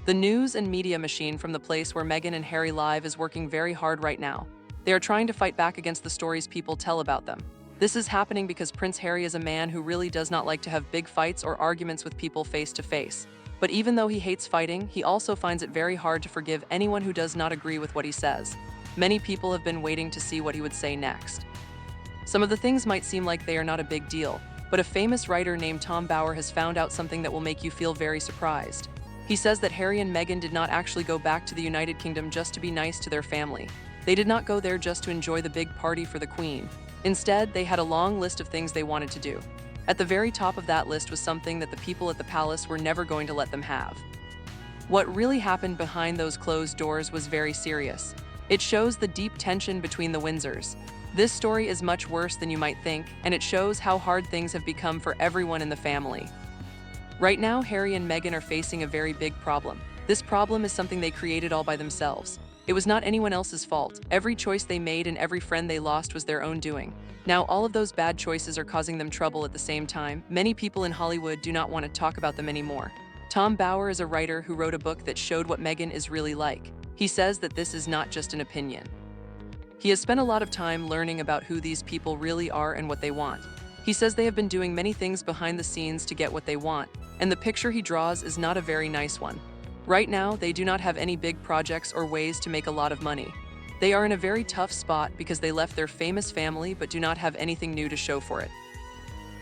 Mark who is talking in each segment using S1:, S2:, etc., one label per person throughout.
S1: The news and media machine from the place where Meghan and Harry live is working very hard right now. They are trying to fight back against the stories people tell about them. This is happening because Prince Harry is a man who really does not like to have big fights or arguments with people face to face. But even though he hates fighting, he also finds it very hard to forgive anyone who does not agree with what he says. Many people have been waiting to see what he would say next. Some of the things might seem like they are not a big deal, but a famous writer named Tom Bower has found out something that will make you feel very surprised. He says that Harry and Meghan did not actually go back to the United Kingdom just to be nice to their family. They did not go there just to enjoy the big party for the Queen. Instead, they had a long list of things they wanted to do. At the very top of that list was something that the people at the palace were never going to let them have. What really happened behind those closed doors was very serious. It shows the deep tension between the Windsors. This story is much worse than you might think, and it shows how hard things have become for everyone in the family. Right now, Harry and Meghan are facing a very big problem. This problem is something they created all by themselves. It was not anyone else's fault. Every choice they made and every friend they lost was their own doing. Now, all of those bad choices are causing them trouble at the same time. Many people in Hollywood do not want to talk about them anymore. Tom Bower is a writer who wrote a book that showed what Meghan is really like. He says that this is not just an opinion. He has spent a lot of time learning about who these people really are and what they want. He says they have been doing many things behind the scenes to get what they want, and the picture he draws is not a very nice one. Right now, they do not have any big projects or ways to make a lot of money. They are in a very tough spot because they left their famous family but do not have anything new to show for it.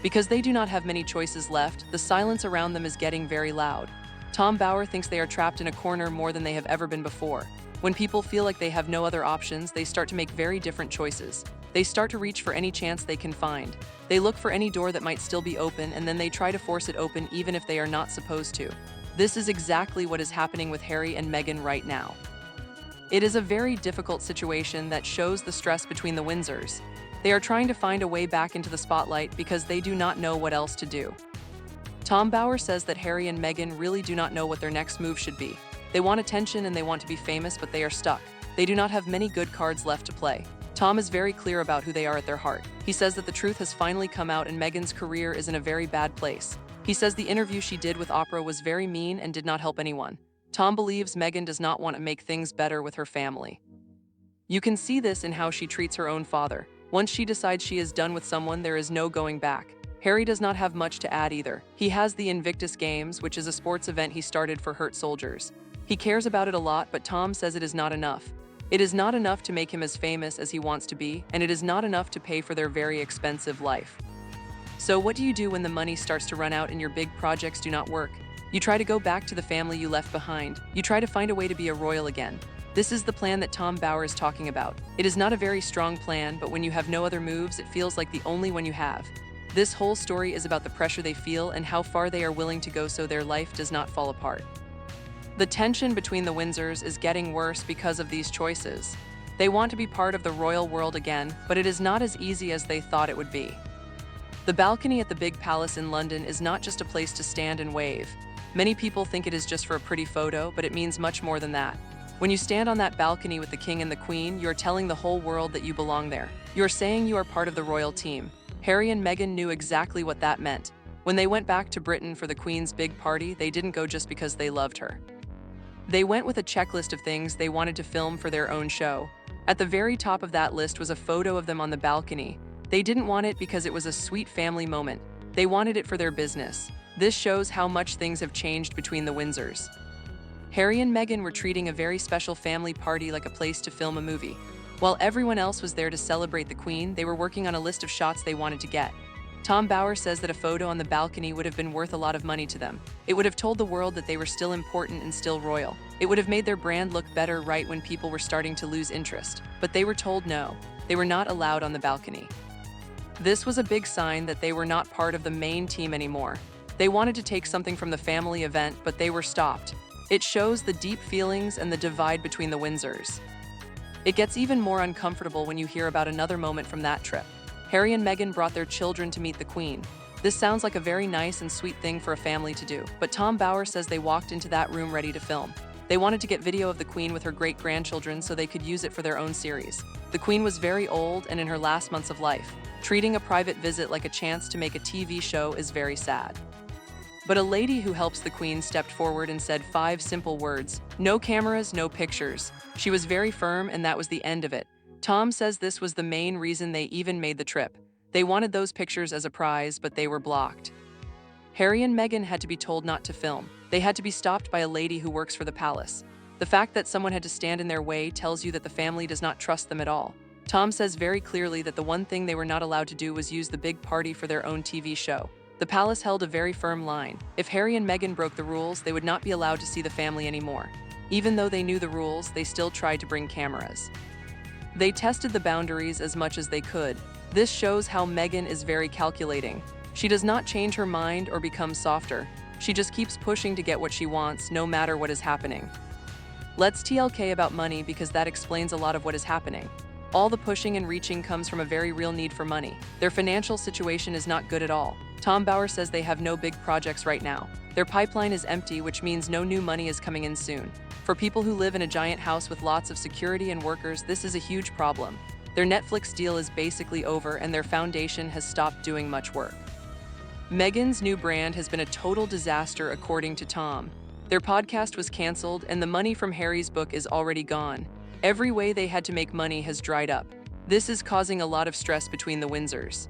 S1: Because they do not have many choices left, the silence around them is getting very loud. Tom Bower thinks they are trapped in a corner more than they have ever been before. When people feel like they have no other options, they start to make very different choices. They start to reach for any chance they can find. They look for any door that might still be open, and then they try to force it open even if they are not supposed to. This is exactly what is happening with Harry and Meghan right now. It is a very difficult situation that shows the stress between the Windsors. They are trying to find a way back into the spotlight because they do not know what else to do. Tom Bower says that Harry and Meghan really do not know what their next move should be. They want attention and they want to be famous, but they are stuck. They do not have many good cards left to play. Tom is very clear about who they are at their heart. He says that the truth has finally come out and Meghan's career is in a very bad place. He says the interview she did with Oprah was very mean and did not help anyone. Tom believes Meghan does not want to make things better with her family. You can see this in how she treats her own father. Once she decides she is done with someone, there is no going back. Harry does not have much to add either. He has the Invictus Games, which is a sports event he started for hurt soldiers. He cares about it a lot, but Tom says it is not enough. It is not enough to make him as famous as he wants to be, and it is not enough to pay for their very expensive life. So what do you do when the money starts to run out and your big projects do not work? You try to go back to the family you left behind. You try to find a way to be a royal again. This is the plan that Tom Bower is talking about. It is not a very strong plan, but when you have no other moves, it feels like the only one you have. This whole story is about the pressure they feel and how far they are willing to go so their life does not fall apart. The tension between the Windsors is getting worse because of these choices. They want to be part of the royal world again, but it is not as easy as they thought it would be. The balcony at the big palace in London is not just a place to stand and wave. Many people think it is just for a pretty photo, but it means much more than that. When you stand on that balcony with the king and the queen, you are telling the whole world that you belong there. You are saying you are part of the royal team. Harry and Meghan knew exactly what that meant. When they went back to Britain for the Queen's big party, they didn't go just because they loved her. They went with a checklist of things they wanted to film for their own show. At the very top of that list was a photo of them on the balcony. They didn't want it because it was a sweet family moment. They wanted it for their business. This shows how much things have changed between the Windsors. Harry and Meghan were treating a very special family party like a place to film a movie. While everyone else was there to celebrate the Queen, they were working on a list of shots they wanted to get. Tom Bower says that a photo on the balcony would have been worth a lot of money to them. It would have told the world that they were still important and still royal. It would have made their brand look better right when people were starting to lose interest. But they were told no. They were not allowed on the balcony. This was a big sign that they were not part of the main team anymore. They wanted to take something from the family event, but they were stopped. It shows the deep feelings and the divide between the Windsors. It gets even more uncomfortable when you hear about another moment from that trip. Harry and Meghan brought their children to meet the Queen. This sounds like a very nice and sweet thing for a family to do, but Tom Bower says they walked into that room ready to film. They wanted to get video of the Queen with her great-grandchildren so they could use it for their own series. The Queen was very old and in her last months of life. Treating a private visit like a chance to make a TV show is very sad. But a lady who helps the Queen stepped forward and said 5 simple words: "No cameras, no pictures." She was very firm, and that was the end of it. Tom says this was the main reason they even made the trip. They wanted those pictures as a prize, but they were blocked. Harry and Meghan had to be told not to film. They had to be stopped by a lady who works for the palace. The fact that someone had to stand in their way tells you that the family does not trust them at all. Tom says very clearly that the one thing they were not allowed to do was use the big party for their own TV show. The palace held a very firm line. If Harry and Meghan broke the rules, they would not be allowed to see the family anymore. Even though they knew the rules, they still tried to bring cameras. They tested the boundaries as much as they could. This shows how Meghan is very calculating. She does not change her mind or become softer. She just keeps pushing to get what she wants, no matter what is happening. Let's TLK about money because that explains a lot of what is happening. All the pushing and reaching comes from a very real need for money. Their financial situation is not good at all. Tom Bower says they have no big projects right now. Their pipeline is empty, which means no new money is coming in soon. For people who live in a giant house with lots of security and workers, this is a huge problem. Their Netflix deal is basically over and their foundation has stopped doing much work. Meghan's new brand has been a total disaster according to Tom. Their podcast was canceled and the money from Harry's book is already gone. Every way they had to make money has dried up. This is causing a lot of stress between the Windsors.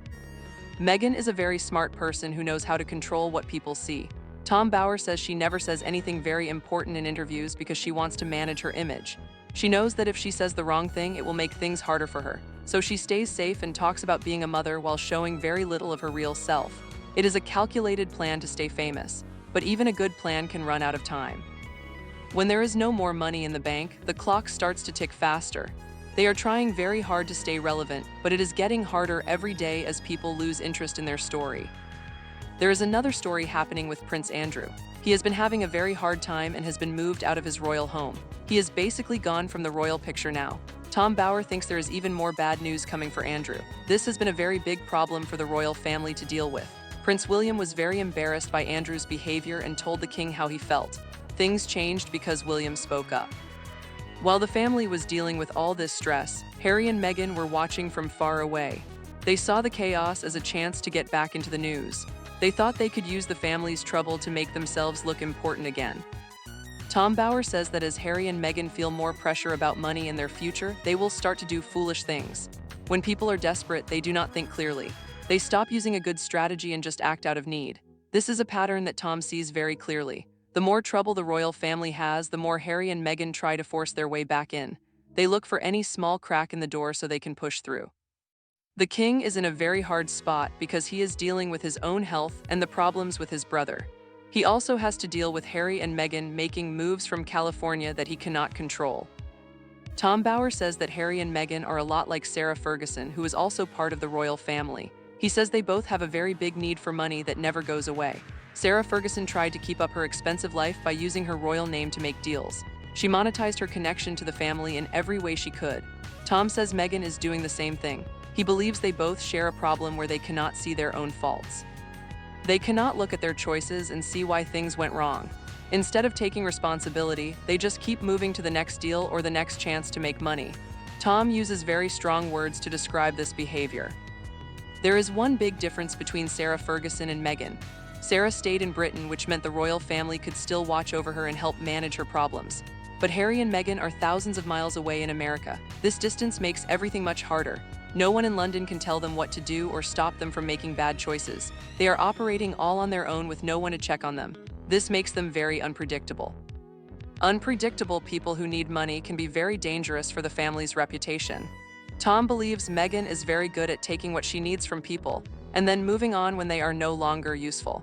S1: Meghan is a very smart person who knows how to control what people see. Tom Bower says she never says anything very important in interviews because she wants to manage her image. She knows that if she says the wrong thing, it will make things harder for her. So she stays safe and talks about being a mother while showing very little of her real self. It is a calculated plan to stay famous, but even a good plan can run out of time. When there is no more money in the bank, the clock starts to tick faster. They are trying very hard to stay relevant, but it is getting harder every day as people lose interest in their story. There is another story happening with Prince Andrew. He has been having a very hard time and has been moved out of his royal home. He is basically gone from the royal picture now. Tom Bower thinks there is even more bad news coming for Andrew. This has been a very big problem for the royal family to deal with. Prince William was very embarrassed by Andrew's behavior and told the king how he felt. Things changed because William spoke up. While the family was dealing with all this stress, Harry and Meghan were watching from far away. They saw the chaos as a chance to get back into the news. They thought they could use the family's trouble to make themselves look important again. Tom Bower says that as Harry and Meghan feel more pressure about money in their future, they will start to do foolish things. When people are desperate, they do not think clearly. They stop using a good strategy and just act out of need. This is a pattern that Tom sees very clearly. The more trouble the royal family has, the more Harry and Meghan try to force their way back in. They look for any small crack in the door so they can push through. The king is in a very hard spot because he is dealing with his own health and the problems with his brother. He also has to deal with Harry and Meghan making moves from California that he cannot control. Tom Bower says that Harry and Meghan are a lot like Sarah Ferguson, who is also part of the royal family. He says they both have a very big need for money that never goes away. Sarah Ferguson tried to keep up her expensive life by using her royal name to make deals. She monetized her connection to the family in every way she could. Tom says Meghan is doing the same thing. He believes they both share a problem where they cannot see their own faults. They cannot look at their choices and see why things went wrong. Instead of taking responsibility, they just keep moving to the next deal or the next chance to make money. Tom uses very strong words to describe this behavior. There is one big difference between Sarah Ferguson and Meghan. Sarah stayed in Britain, which meant the royal family could still watch over her and help manage her problems. But Harry and Meghan are thousands of miles away in America. This distance makes everything much harder. No one in London can tell them what to do or stop them from making bad choices. They are operating all on their own with no one to check on them. This makes them very unpredictable. Unpredictable people who need money can be very dangerous for the family's reputation. Tom believes Meghan is very good at taking what she needs from people and then moving on when they are no longer useful.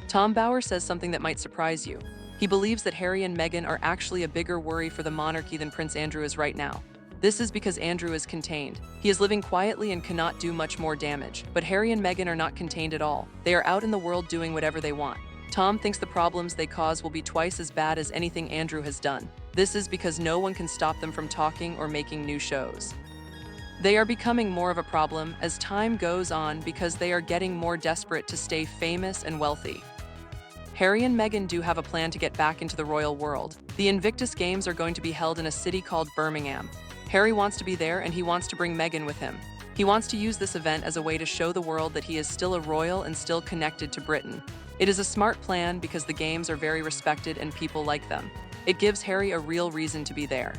S1: Tom Bower says something that might surprise you. He believes that Harry and Meghan are actually a bigger worry for the monarchy than Prince Andrew is right now. This is because Andrew is contained. He is living quietly and cannot do much more damage. But Harry and Meghan are not contained at all. They are out in the world doing whatever they want. Tom thinks the problems they cause will be twice as bad as anything Andrew has done. This is because no one can stop them from talking or making new shows. They are becoming more of a problem as time goes on because they are getting more desperate to stay famous and wealthy. Harry and Meghan do have a plan to get back into the royal world. The Invictus Games are going to be held in a city called Birmingham. Harry wants to be there and he wants to bring Meghan with him. He wants to use this event as a way to show the world that he is still a royal and still connected to Britain. It is a smart plan because the games are very respected and people like them. It gives Harry a real reason to be there.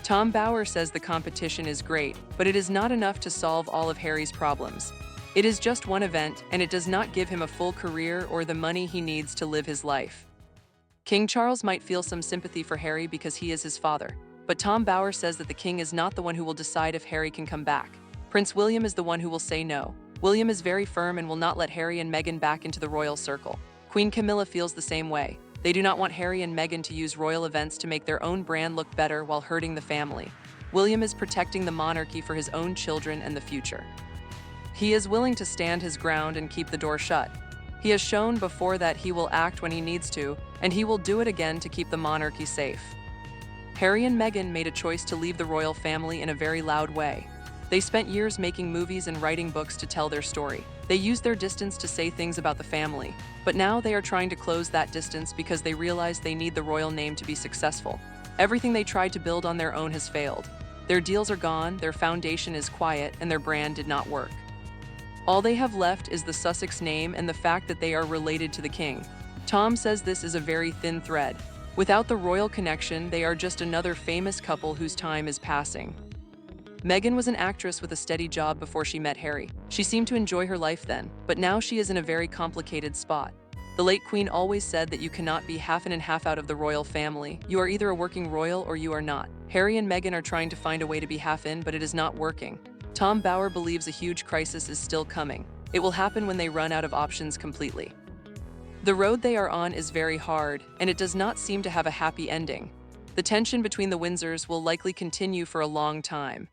S1: Tom Bower says the competition is great, but it is not enough to solve all of Harry's problems. It is just one event, and it does not give him a full career or the money he needs to live his life. King Charles might feel some sympathy for Harry because he is his father, but Tom Bower says that the king is not the one who will decide if Harry can come back. Prince William is the one who will say no. William is very firm and will not let Harry and Meghan back into the royal circle. Queen Camilla feels the same way. They do not want Harry and Meghan to use royal events to make their own brand look better while hurting the family. William is protecting the monarchy for his own children and the future. He is willing to stand his ground and keep the door shut. He has shown before that he will act when he needs to, and he will do it again to keep the monarchy safe. Harry and Meghan made a choice to leave the royal family in a very loud way. They spent years making movies and writing books to tell their story. They used their distance to say things about the family, but now they are trying to close that distance because they realize they need the royal name to be successful. Everything they tried to build on their own has failed. Their deals are gone, their foundation is quiet, and their brand did not work. All they have left is the Sussex name and the fact that they are related to the king. Tom says this is a very thin thread. Without the royal connection, they are just another famous couple whose time is passing. Meghan was an actress with a steady job before she met Harry. She seemed to enjoy her life then, but now she is in a very complicated spot. The late queen always said that you cannot be half in and half out of the royal family. You are either a working royal or you are not. Harry and Meghan are trying to find a way to be half in, but it is not working. Tom Bower believes a huge crisis is still coming. It will happen when they run out of options completely. The road they are on is very hard, and it does not seem to have a happy ending. The tension between the Windsors will likely continue for a long time.